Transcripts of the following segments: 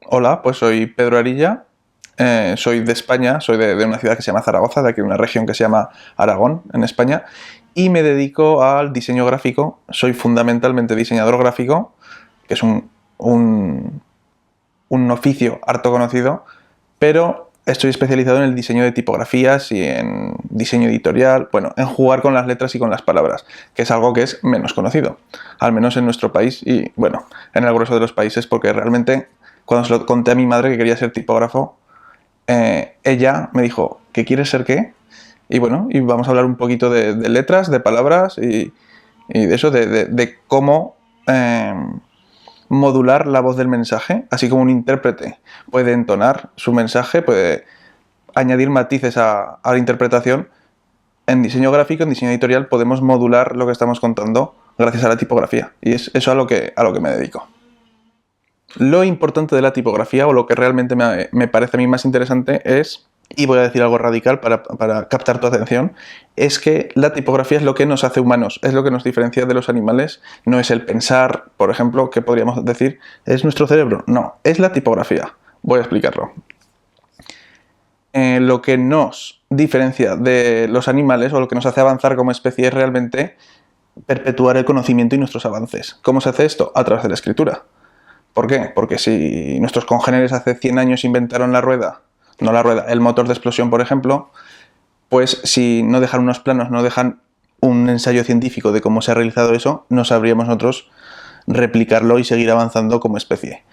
Hola, pues soy Pedro Arilla, soy de España, soy de una ciudad que se llama Zaragoza, de aquí de una región que se llama Aragón, en España, y me dedico al diseño gráfico. Soy fundamentalmente diseñador gráfico, que es un oficio harto conocido, pero estoy especializado en el diseño de tipografías y en diseño editorial, bueno, en jugar con las letras y con las palabras, que es algo que es menos conocido, al menos en nuestro país y, bueno, en el grueso de los países, porque realmente cuando se lo conté a mi madre que quería ser tipógrafo, ella me dijo, ¿qué quieres ser qué? Y bueno, y vamos a hablar un poquito de letras, de palabras y de eso, de cómo modular la voz del mensaje, así como un intérprete puede entonar su mensaje, puede añadir matices a la interpretación. En diseño gráfico, en diseño editorial, podemos modular lo que estamos contando gracias a la tipografía. Y es eso a lo que me dedico. Lo importante de la tipografía, o lo que realmente me parece a mí más interesante, es, y voy a decir algo radical para captar tu atención, es que la tipografía es lo que nos hace humanos, es lo que nos diferencia de los animales. No es el pensar, por ejemplo, que podríamos decir, es nuestro cerebro. No, es la tipografía. Voy a explicarlo. Lo que nos diferencia de los animales, o lo que nos hace avanzar como especie, es realmente perpetuar el conocimiento y nuestros avances. ¿Cómo se hace esto? A través de la escritura. ¿Por qué? Porque si nuestros congéneres hace 100 años inventaron el motor de explosión, por ejemplo, pues si no dejan unos planos, no dejan un ensayo científico de cómo se ha realizado eso, no sabríamos nosotros replicarlo y seguir avanzando como especie.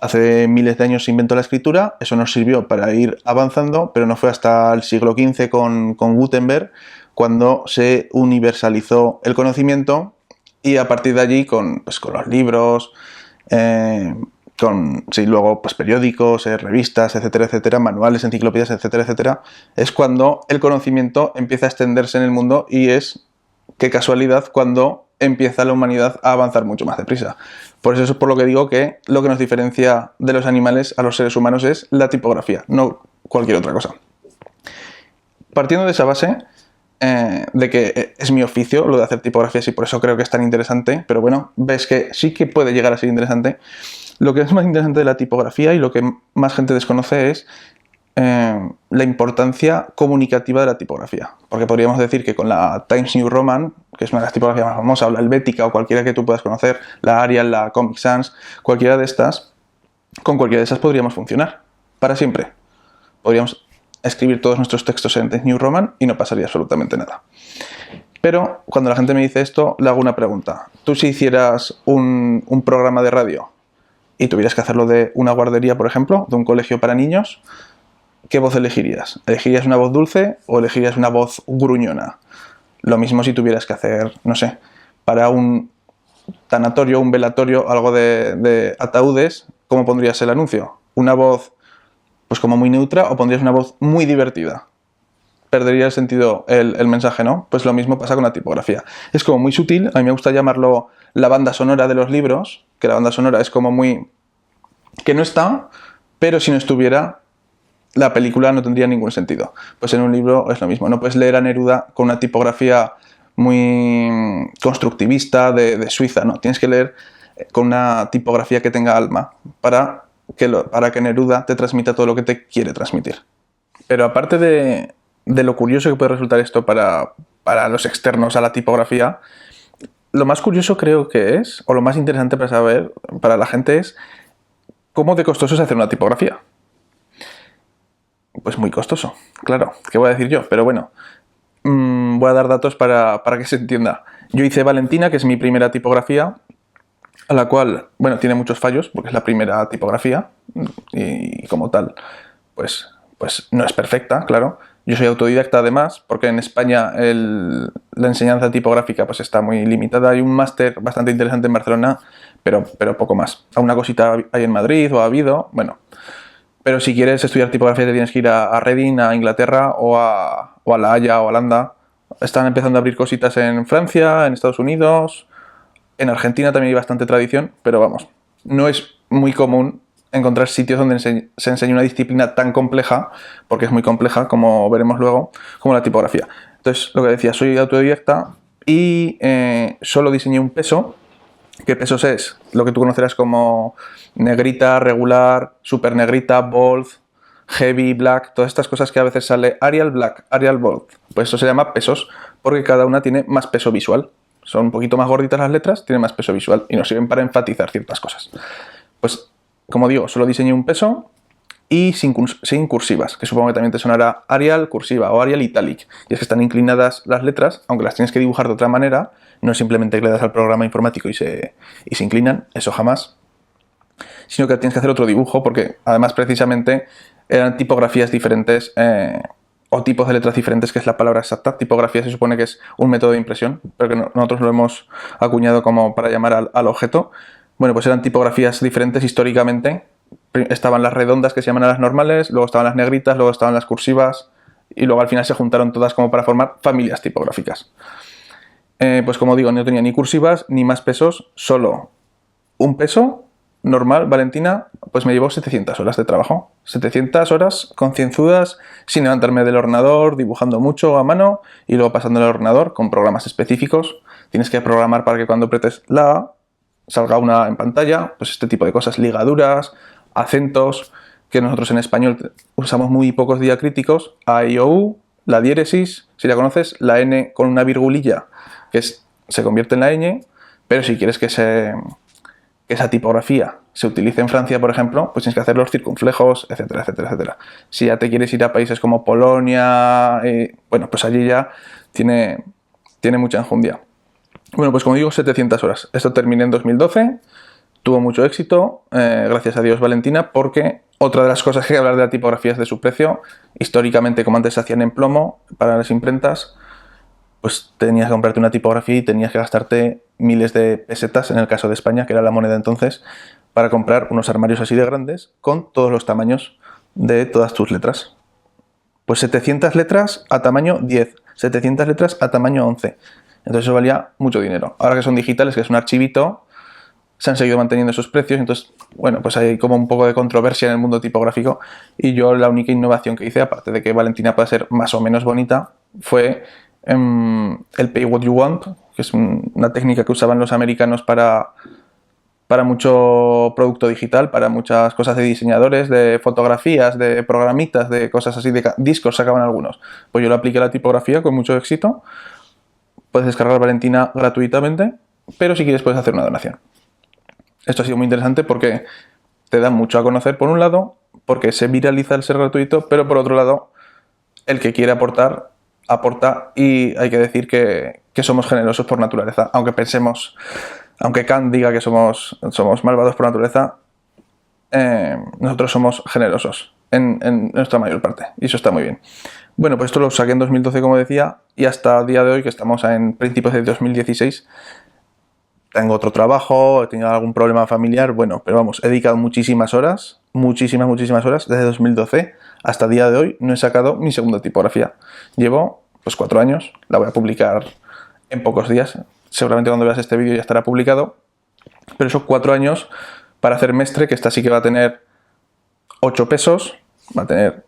Hace miles de años se inventó la escritura, eso nos sirvió para ir avanzando, pero no fue hasta el siglo XV con Gutenberg cuando se universalizó el conocimiento y a partir de allí con los libros, luego pues periódicos, revistas, etcétera, etcétera, manuales, enciclopedias, etcétera, etcétera, es cuando el conocimiento empieza a extenderse en el mundo y es, qué casualidad, cuando empieza la humanidad a avanzar mucho más deprisa. Por eso es por lo que digo que lo que nos diferencia de los animales a los seres humanos es la tipografía, no cualquier otra cosa. Partiendo de esa base, de que es mi oficio lo de hacer tipografías y por eso creo que es tan interesante, pero bueno, ves que sí que puede llegar a ser interesante. Lo que es más interesante de la tipografía y lo que más gente desconoce es la importancia comunicativa de la tipografía. Porque podríamos decir que con la Times New Roman, que es una de las tipografías más famosas, o la Helvética o cualquiera que tú puedas conocer, la Arial, la Comic Sans, cualquiera de estas, con cualquiera de esas podríamos funcionar para siempre. Podríamos escribir todos nuestros textos en Times New Roman y no pasaría absolutamente nada. Pero cuando la gente me dice esto, le hago una pregunta. Tú si hicieras un programa de radio y tuvieras que hacerlo de una guardería, por ejemplo, de un colegio para niños, ¿qué voz elegirías? ¿Elegirías una voz dulce o elegirías una voz gruñona? Lo mismo si tuvieras que hacer, no sé, para un tanatorio, un velatorio, algo de ataúdes, ¿cómo pondrías el anuncio? ¿Una voz pues como muy neutra o pondrías una voz muy divertida? Perdería el sentido el mensaje, ¿no? Pues lo mismo pasa con la tipografía. Es como muy sutil, a mí me gusta llamarlo la banda sonora de los libros, que la banda sonora es como muy... que no está, pero si no estuviera, la película no tendría ningún sentido. Pues en un libro es lo mismo, no puedes leer a Neruda con una tipografía muy constructivista de Suiza, no, tienes que leer con una tipografía que tenga alma para que Neruda te transmita todo lo que te quiere transmitir. Pero aparte de lo curioso que puede resultar esto para los externos a la tipografía, lo más curioso creo que es, o lo más interesante para saber para la gente es, ¿cómo de costoso es hacer una tipografía? Pues muy costoso, claro, ¿qué voy a decir yo? Pero bueno, voy a dar datos para que se entienda. Yo hice Valentina, que es mi primera tipografía, a la cual, bueno, tiene muchos fallos, porque es la primera tipografía, y como tal, pues no es perfecta, claro. Yo soy autodidacta además, porque en España la enseñanza tipográfica pues está muy limitada. Hay un máster bastante interesante en Barcelona, pero poco más. Alguna cosita hay en Madrid o ha habido, bueno. Pero si quieres estudiar tipografía te tienes que ir a Reading, a Inglaterra o a La Haya o a Holanda. Están empezando a abrir cositas en Francia, en Estados Unidos, en Argentina también hay bastante tradición, pero vamos, no es muy común encontrar sitios donde se enseñe una disciplina tan compleja, porque es muy compleja, como veremos luego, como la tipografía. Entonces, lo que decía, soy autodidacta y solo diseñé un peso, ¿Qué pesos es? Lo que tú conocerás como negrita, regular, super negrita, bold, heavy, black, todas estas cosas que a veces sale Arial Black, Arial Bold. Pues eso se llama pesos, porque cada una tiene más peso visual. Son un poquito más gorditas las letras, tienen más peso visual y nos sirven para enfatizar ciertas cosas. Pues, como digo, solo diseñé un peso y sin cursivas, que supongo que también te sonará Arial cursiva o Arial italic. Y es que están inclinadas las letras, aunque las tienes que dibujar de otra manera, no es simplemente que le das al programa informático y se inclinan, eso jamás, sino que tienes que hacer otro dibujo, porque además precisamente eran tipografías diferentes o tipos de letras diferentes, que es la palabra exacta. Tipografía se supone que es un método de impresión, pero que nosotros lo hemos acuñado como para llamar al objeto. Bueno, pues eran tipografías diferentes históricamente. Estaban las redondas, que se llaman las normales, luego estaban las negritas, luego estaban las cursivas, y luego al final se juntaron todas como para formar familias tipográficas. Pues como digo, no tenía ni cursivas ni más pesos, solo un peso normal. Valentina, pues me llevó 700 horas de trabajo. 700 horas concienzudas, sin levantarme del ordenador, dibujando mucho a mano y luego pasando al ordenador con programas específicos. Tienes que programar para que cuando apretes la A salga una en pantalla, pues este tipo de cosas, ligaduras, acentos, que nosotros en español usamos muy pocos diacríticos, A, I, O, U, la diéresis, si la conoces, la N con una virgulilla, que se convierte en la ñ, pero si quieres que esa tipografía se utilice en Francia, por ejemplo, pues tienes que hacer los circunflejos, etcétera, etcétera, etcétera. Si ya te quieres ir a países como Polonia, bueno, pues allí ya tiene mucha enjundia. Bueno, pues como digo, 700 horas. Esto terminé en 2012, tuvo mucho éxito, gracias a Dios, Valentina, porque otra de las cosas que hay que hablar de la tipografía es de su precio. Históricamente, como antes se hacían en plomo para las imprentas, pues tenías que comprarte una tipografía y tenías que gastarte miles de pesetas, en el caso de España, que era la moneda entonces, para comprar unos armarios así de grandes con todos los tamaños de todas tus letras. Pues 700 letras a tamaño 10, 700 letras a tamaño 11. Entonces eso valía mucho dinero. Ahora que son digitales, que es un archivito, se han seguido manteniendo esos precios. Entonces, bueno, pues hay como un poco de controversia en el mundo tipográfico. Y yo la única innovación que hice, aparte de que Valentina pueda ser más o menos bonita, fue el Pay What You Want, que es una técnica que usaban los americanos para mucho producto digital, para muchas cosas de diseñadores, de fotografías, de programitas, de cosas así, de discos sacaban algunos. Pues yo lo apliqué a la tipografía con mucho éxito. Puedes descargar Valentina gratuitamente, pero si quieres puedes hacer una donación. Esto ha sido muy interesante porque te da mucho a conocer por un lado, porque se viraliza el ser gratuito, pero por otro lado, el que quiere aportar, aporta, y hay que decir que somos generosos por naturaleza. Aunque Kant diga que somos malvados por naturaleza, nosotros somos generosos en nuestra mayor parte, y eso está muy bien. Bueno, pues esto lo saqué en 2012, como decía, y hasta el día de hoy, que estamos en principios de 2016, tengo otro trabajo, he tenido algún problema familiar, bueno, pero vamos, he dedicado muchísimas horas, muchísimas horas, desde 2012 hasta el día de hoy no he sacado mi segunda tipografía. Llevo, pues 4 años, la voy a publicar en pocos días, seguramente cuando veas este vídeo ya estará publicado, pero esos 4 años para hacer Mestre, que esta sí que va a tener 8 pesos, va a tener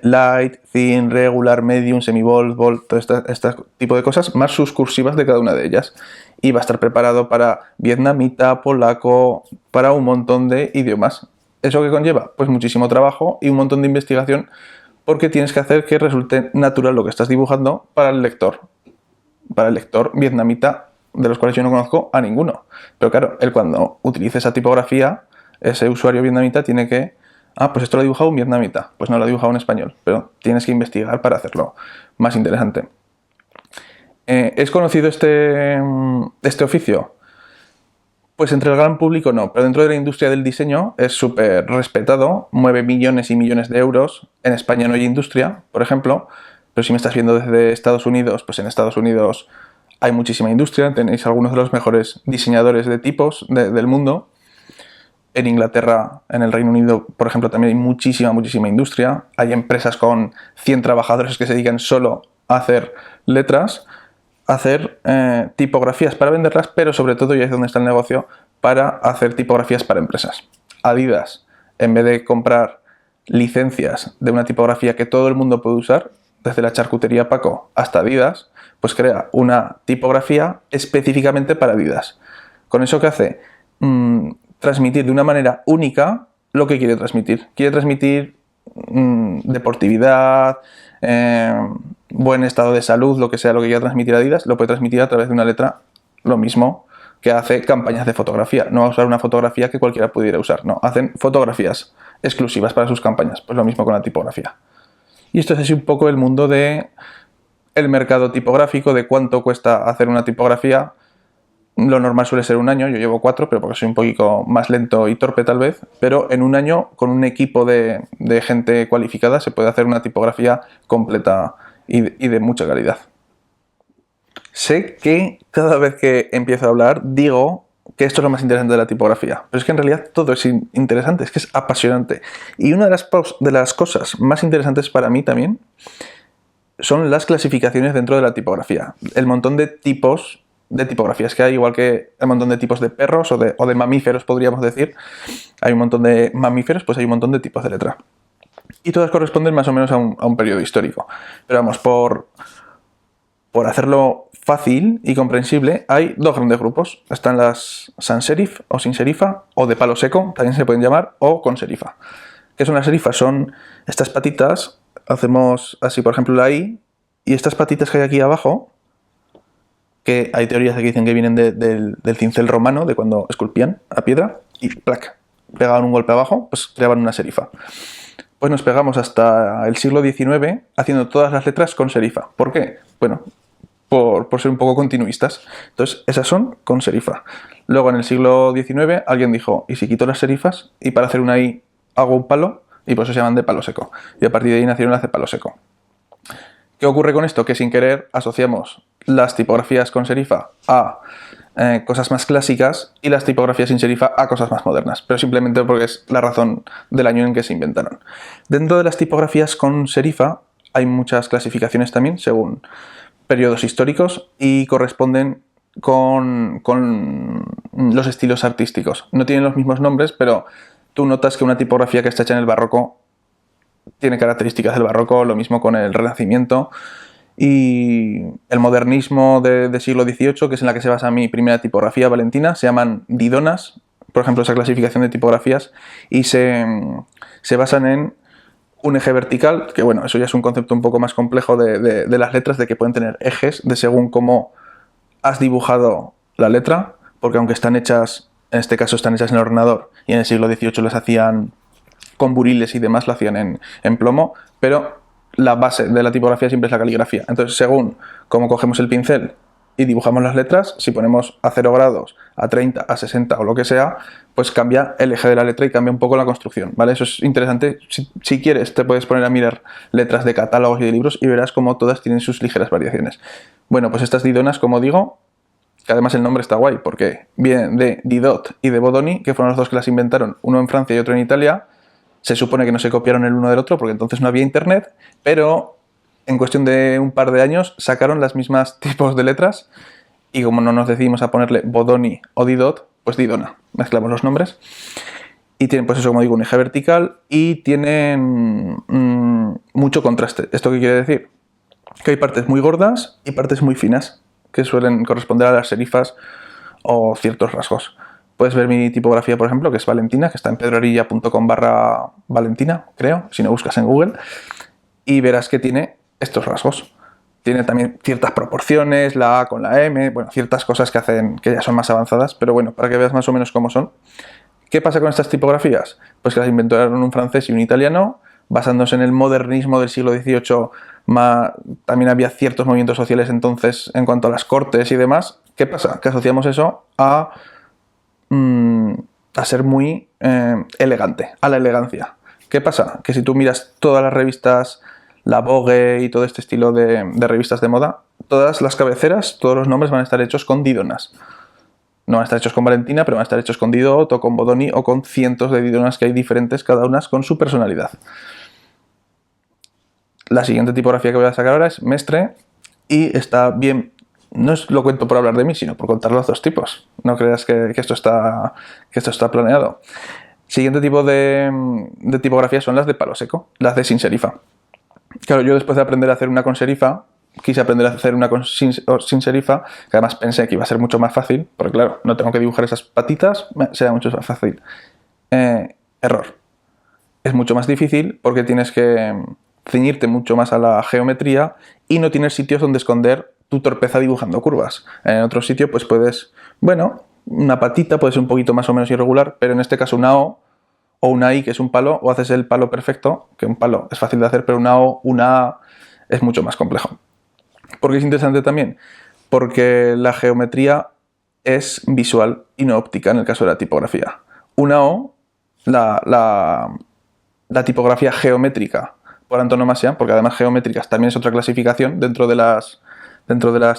light, thin, regular, medium, semi-bold, bold, todo este tipo de cosas, más sus cursivas de cada una de ellas. Y va a estar preparado para vietnamita, polaco, para un montón de idiomas. ¿Eso qué conlleva? Pues muchísimo trabajo y un montón de investigación, porque tienes que hacer que resulte natural lo que estás dibujando para el lector. Para el lector vietnamita, de los cuales yo no conozco a ninguno. Pero claro, él cuando utilice esa tipografía, ese usuario vietnamita tiene que... pues esto lo ha dibujado un vietnamita. Pues no lo ha dibujado en español, pero tienes que investigar para hacerlo más interesante. ¿Es conocido este oficio? Pues entre el gran público no, pero dentro de la industria del diseño es súper respetado, mueve millones y millones de euros. En España no hay industria, por ejemplo, pero si me estás viendo desde Estados Unidos, pues en Estados Unidos hay muchísima industria, tenéis algunos de los mejores diseñadores de tipos del mundo. En Inglaterra, en el Reino Unido, por ejemplo, también hay muchísima industria. Hay empresas con 100 trabajadores que se dedican solo a hacer letras, a hacer tipografías para venderlas, pero sobre todo, y ahí es donde está el negocio, para hacer tipografías para empresas. Adidas, en vez de comprar licencias de una tipografía que todo el mundo puede usar, desde la charcutería Paco hasta Adidas, pues crea una tipografía específicamente para Adidas, ¿Con eso qué hace? Transmitir de una manera única lo que quiere transmitir. Quiere transmitir deportividad, buen estado de salud, lo que sea lo que quiera transmitir Adidas, lo puede transmitir a través de una letra, lo mismo que hace campañas de fotografía. No va a usar una fotografía que cualquiera pudiera usar, no, hacen fotografías exclusivas para sus campañas, pues lo mismo con la tipografía. Y esto es así un poco el mundo de el mercado tipográfico, de cuánto cuesta hacer una tipografía. Lo normal suele ser un año, yo llevo 4, pero porque soy un poquito más lento y torpe tal vez, pero en un año con un equipo de gente cualificada se puede hacer una tipografía completa y de mucha calidad. Sé que cada vez que empiezo a hablar digo que esto es lo más interesante de la tipografía, pero es que en realidad todo es interesante, es que es apasionante. Y una de las cosas más interesantes para mí también son las clasificaciones dentro de la tipografía. El montón de tipos de tipografías que hay, igual que el montón de tipos de perros o de mamíferos, podríamos decir. Hay un montón de mamíferos, pues hay un montón de tipos de letra. Y todas corresponden más o menos a un periodo histórico. Pero vamos, por hacerlo fácil y comprensible, hay 2 grandes grupos. Están las sans serif o sin serifa, o de palo seco, también se pueden llamar, o con serifa. ¿Qué son las serifas? Son estas patitas, hacemos así, por ejemplo, la I, y estas patitas que hay aquí abajo, que hay teorías que dicen que vienen del cincel romano, de cuando esculpían a piedra, y ¡plac!, pegaban un golpe abajo, pues creaban una serifa. Pues nos pegamos hasta el siglo XIX haciendo todas las letras con serifa. ¿Por qué? Bueno, por ser un poco continuistas. Entonces, esas son con serifa. Luego, en el siglo XIX, alguien dijo, ¿y si quito las serifas? Y para hacer una I hago un palo, y por eso se llaman de palo seco. Y a partir de ahí nacieron las de palo seco. ¿Qué ocurre con esto? Que sin querer asociamos las tipografías con serifa a cosas más clásicas y las tipografías sin serifa a cosas más modernas, pero simplemente porque es la razón del año en que se inventaron. Dentro de las tipografías con serifa hay muchas clasificaciones también según periodos históricos y corresponden con los estilos artísticos. No tienen los mismos nombres, pero tú notas que una tipografía que está hecha en el barroco tiene características del barroco, lo mismo con el Renacimiento y el modernismo de siglo XVIII, que es en la que se basa mi primera tipografía valentina, se llaman didonas, por ejemplo, esa clasificación de tipografías, y se basan en un eje vertical, que bueno, eso ya es un concepto un poco más complejo de las letras, de que pueden tener ejes de según cómo has dibujado la letra, porque aunque están hechas, en este caso están hechas en el ordenador, y en el siglo XVIII las hacían con buriles y demás, lo hacían en plomo, pero la base de la tipografía siempre es la caligrafía. Entonces, según cómo cogemos el pincel y dibujamos las letras, si ponemos a 0 grados, a 30, a 60 o lo que sea, pues cambia el eje de la letra y cambia un poco la construcción, ¿vale? Eso es interesante. Si quieres, te puedes poner a mirar letras de catálogos y de libros y verás cómo todas tienen sus ligeras variaciones. Bueno, pues estas didonas, como digo, que además el nombre está guay, porque vienen de Didot y de Bodoni, que fueron los dos que las inventaron, uno en Francia y otro en Italia. Se supone que no se copiaron el uno del otro porque entonces no había internet, pero en cuestión de un par de años sacaron las mismas tipos de letras y como no nos decidimos a ponerle Bodoni o Didot, pues Didona. Mezclamos los nombres y tienen, pues eso, como digo, un eje vertical y tienen mucho contraste. ¿Esto qué quiere decir? Que hay partes muy gordas y partes muy finas que suelen corresponder a las serifas o ciertos rasgos. Puedes ver mi tipografía, por ejemplo, que es Valentina, que está en pedroarilla.com/Valentina, creo, si no buscas en Google, y verás que tiene estos rasgos. Tiene también ciertas proporciones, la A con la M, bueno, ciertas cosas que hacen que ya son más avanzadas, pero bueno, para que veas más o menos cómo son. ¿Qué pasa con estas tipografías? Pues que las inventaron un francés y un italiano, basándose en el modernismo del siglo XVIII. También había ciertos movimientos sociales entonces en cuanto a las cortes y demás. ¿Qué pasa? Que asociamos eso a ser muy elegante, a la elegancia. ¿Qué pasa? Que si tú miras todas las revistas, la Vogue y todo este estilo de revistas de moda, todas las cabeceras, todos los nombres van a estar hechos con didonas. No van a estar hechos con Valentina, pero van a estar hechos con Didot o con Bodoni o con cientos de didonas que hay diferentes, cada una con su personalidad. La siguiente tipografía que voy a sacar ahora es Mestre y está bien. No lo cuento por hablar de mí, sino por contar los dos tipos. No creas que esto está planeado. Siguiente tipo de tipografía son las de palo seco, las de sin serifa. Claro, yo después de aprender a hacer una con serifa, quise aprender a hacer una sin serifa, que además pensé que iba a ser mucho más fácil, porque claro, no tengo que dibujar esas patitas, será mucho más fácil. Error. Es mucho más difícil porque tienes que ceñirte mucho más a la geometría y no tienes sitios donde esconder tu torpeza dibujando curvas. En otro sitio pues puedes, bueno, una patita puede ser un poquito más o menos irregular, pero en este caso una O o una I, que es un palo, o haces el palo perfecto, que un palo es fácil de hacer, pero una O, una A es mucho más complejo. ¿Por qué es interesante también? Porque la geometría es visual y no óptica en el caso de la tipografía. Una O, la tipografía geométrica por antonomasia, porque además geométricas también es otra clasificación dentro de las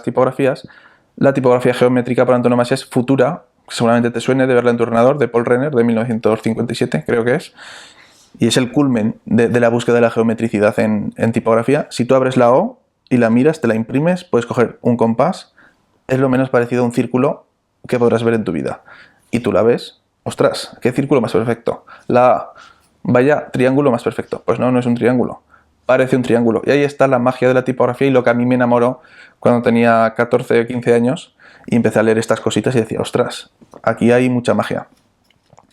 tipografías, la tipografía geométrica por antonomasia es Futura, que seguramente te suene de verla en tu ordenador, de Paul Renner, de 1957, creo que es, y es el culmen de la búsqueda de la geometricidad en tipografía. Si tú abres la O y la miras, te la imprimes, puedes coger un compás, es lo menos parecido a un círculo que podrás ver en tu vida. Y tú la ves, ostras, qué círculo más perfecto. La A, vaya triángulo más perfecto. Pues no, no es un triángulo, parece un triángulo. Y ahí está la magia de la tipografía y lo que a mí me enamoró cuando tenía 14 o 15 años y empecé a leer estas cositas y decía, ostras, aquí hay mucha magia.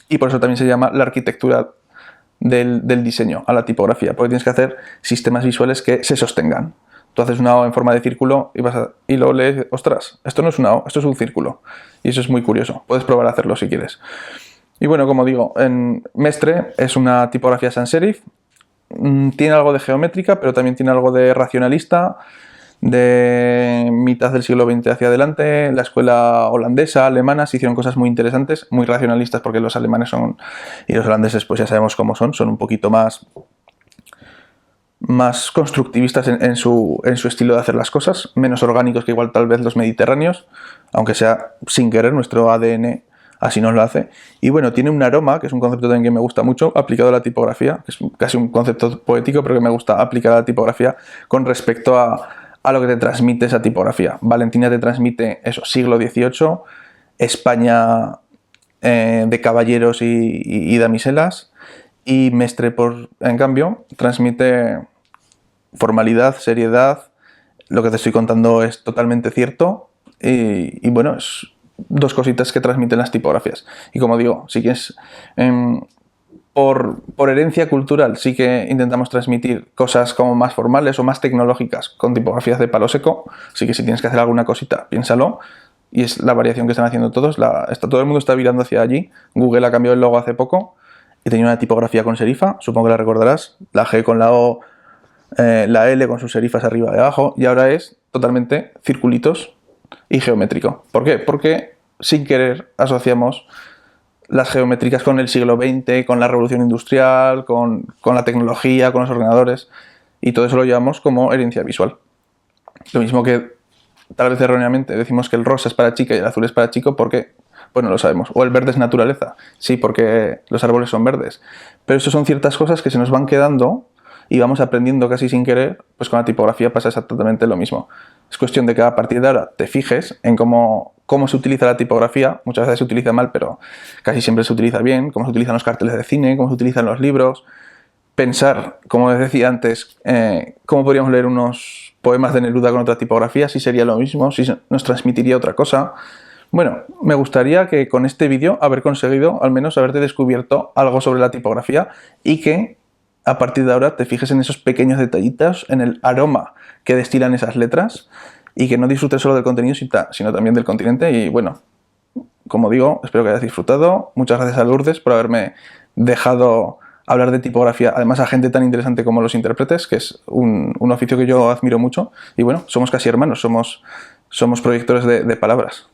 Y por eso también se llama la arquitectura del diseño a la tipografía, porque tienes que hacer sistemas visuales que se sostengan. Tú haces una O en forma de círculo y luego lees, ostras, esto no es una O, esto es un círculo. Y eso es muy curioso. Puedes probar a hacerlo si quieres. Y bueno, como digo, en Mestre es una tipografía sans serif. Tiene algo de geométrica, pero también tiene algo de racionalista, de mitad del siglo XX hacia adelante. La escuela holandesa, alemana, se hicieron cosas muy interesantes, muy racionalistas, porque los alemanes y los holandeses, pues ya sabemos cómo son un poquito más constructivistas en su estilo de hacer las cosas, menos orgánicos que igual tal vez los mediterráneos, aunque sea sin querer, nuestro ADN así nos lo hace. Y bueno, tiene un aroma, que es un concepto también que me gusta mucho, aplicado a la tipografía, que es casi un concepto poético, pero que me gusta aplicar a la tipografía con respecto a lo que te transmite esa tipografía. Valentina te transmite eso, siglo XVIII, España de caballeros y damiselas, y Mestre, en cambio, transmite formalidad, seriedad. Lo que te estoy contando es totalmente cierto y bueno, es dos cositas que transmiten las tipografías. Y como digo, sí que es por herencia cultural, sí que intentamos transmitir cosas como más formales o más tecnológicas con tipografías de palo seco. Así que si tienes que hacer alguna cosita, piénsalo. Y es la variación que están haciendo todos. Todo el mundo está virando hacia allí. Google ha cambiado el logo hace poco y tenía una tipografía con serifa, supongo que la recordarás. La G con la O, la L con sus serifas arriba y abajo, y ahora es totalmente circulitos y geométrico. ¿Por qué? Porque sin querer asociamos las geométricas con el siglo XX, con la revolución industrial, con la tecnología, con los ordenadores, y todo eso lo llevamos como herencia visual. Lo mismo que tal vez erróneamente decimos que el rosa es para chica y el azul es para chico porque, bueno, lo sabemos. O el verde es naturaleza, sí, porque los árboles son verdes. Pero eso son ciertas cosas que se nos van quedando y vamos aprendiendo casi sin querer. Pues con la tipografía pasa exactamente lo mismo. Es cuestión de que a partir de ahora te fijes en cómo se utiliza la tipografía. Muchas veces se utiliza mal, pero casi siempre se utiliza bien. Cómo se utilizan los carteles de cine, cómo se utilizan los libros. Pensar, como les decía antes, cómo podríamos leer unos poemas de Neruda con otra tipografía, si sería lo mismo, si nos transmitiría otra cosa. Bueno, me gustaría que con este vídeo haber conseguido al menos haberte descubierto algo sobre la tipografía y que a partir de ahora te fijes en esos pequeños detallitos, en el aroma que destilan esas letras y que no disfrutes solo del contenido, sino también del continente. Y bueno, como digo, espero que hayas disfrutado. Muchas gracias a Lourdes por haberme dejado hablar de tipografía, además a gente tan interesante como los intérpretes, que es un oficio que yo admiro mucho. Y bueno, somos casi hermanos, somos proyectores de palabras.